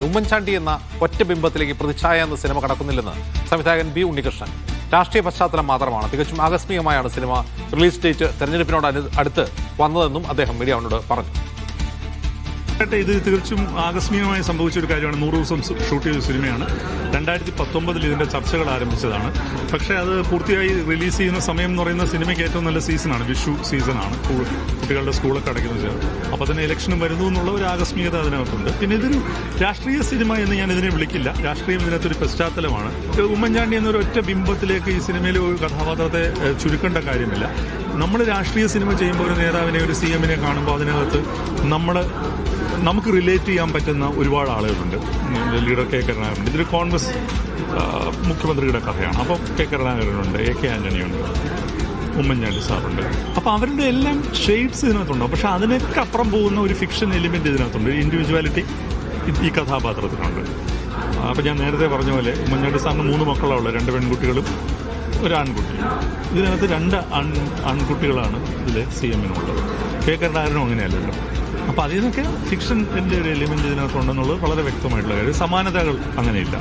ഉമ്മൻചാണ്ടി എന്ന ഒറ്റ ബിംബത്തിലേക്ക് പ്രതിച്ഛായ എന്ന സിനിമ കടക്കുന്നില്ലെന്ന് സംവിധായകൻ ബി ഉണ്ണികൃഷ്ണൻ. രാഷ്ട്രീയ പശ്ചാത്തലം മാത്രമാണ്, തികച്ചും ആകസ്മികമായാണ് സിനിമ റിലീസ് ഡേറ്റ് തെരഞ്ഞെടുപ്പിനോട് അടുത്ത് വന്നതെന്നും അദ്ദേഹം മീഡിയയോട് പറഞ്ഞു. ഇത് തീർച്ചയായും ആകസ്മികമായി സംഭവിച്ച ഒരു കാര്യമാണ്. 100 ദിവസം ഷൂട്ട് ചെയ്ത സിനിമയാണ്. 2019 ഇതിന്റെ ചർച്ചകൾ ആരംഭിച്ചതാണ്. പക്ഷേ അത് പൂർത്തിയായി റിലീസ് ചെയ്യുന്ന സമയം എന്ന് പറയുന്ന സിനിമയ്ക്ക് ഏറ്റവും നല്ല സീസണാണ്, വിഷു സീസണാണ്, കുട്ടികളുടെ സ്കൂളൊക്കെ അടയ്ക്കുന്നത്. അപ്പോൾ തന്നെ ഇലക്ഷനും വരുന്നു എന്നുള്ള ഒരു ആകസ്മികത അതിനകത്തുണ്ട്. പിന്നെ ഇതൊരു രാഷ്ട്രീയ സിനിമ എന്ന് ഞാൻ ഇതിനെ വിളിക്കില്ല. രാഷ്ട്രീയം ഇതിനകത്തൊരു പശ്ചാത്തലമാണ്. ഉമ്മൻചാണ്ടി എന്നൊരു ഒറ്റ ബിംബത്തിലേക്ക് ഈ സിനിമയിലെ ഒരു കഥാപാത്രത്തെ ചുരുക്കേണ്ട കാര്യമില്ല. നമ്മൾ രാഷ്ട്രീയ സിനിമ ചെയ്യുമ്പോൾ ഒരു നേതാവിനെ, ഒരു CM കാണുമ്പോൾ അതിനകത്ത് നമുക്ക് റിലേറ്റ് ചെയ്യാൻ പറ്റുന്ന ഒരുപാട് ആളുകളുണ്ട്. Leader K കരുണാകരനുണ്ട്. ഇതൊരു കോൺഗ്രസ് മുഖ്യമന്ത്രിയുടെ കഥയാണ്. അപ്പോൾ കെ കരുണാകരനുണ്ട്, AK ആന്റണിയുണ്ട്, ഉമ്മൻചാണ്ടി സാറുണ്ട്. അപ്പോൾ അവരുടെ എല്ലാം ഷെയ്ഡ്സ് ഇതിനകത്തുണ്ടോ. പക്ഷെ അതിനൊക്കെ അപ്പുറം പോകുന്ന ഒരു ഫിക്ഷൻ എലിമെന്റ് ഇതിനകത്തുണ്ട്. ഇൻഡിവിജ്വാലിറ്റി ഈ കഥാപാത്രത്തിനുണ്ട്. അപ്പോൾ ഞാൻ നേരത്തെ പറഞ്ഞ പോലെ ഉമ്മൻചാണ്ടി സാറിന് 3 മക്കളാണ് ഉള്ളത്, 2 പെൺകുട്ടികളും ഒരു ആൺകുട്ടിയും. ഇതിനകത്ത് 2 ആൺകുട്ടികളാണ് ഇതിൽ CM-നുള്ളത്. കെ കരുണാകരനും അങ്ങനെയല്ലല്ലോ. അപ്പോൾ അതിൽ നിന്നൊക്കെ ഫിക്ഷൻ്റെ ഒരു എലിമെന്റ് ഇതിനകത്തുണ്ടെന്നുള്ളത് വളരെ വ്യക്തമായിട്ടുള്ള കാര്യം. സമാനതകൾ അങ്ങനെയില്ല.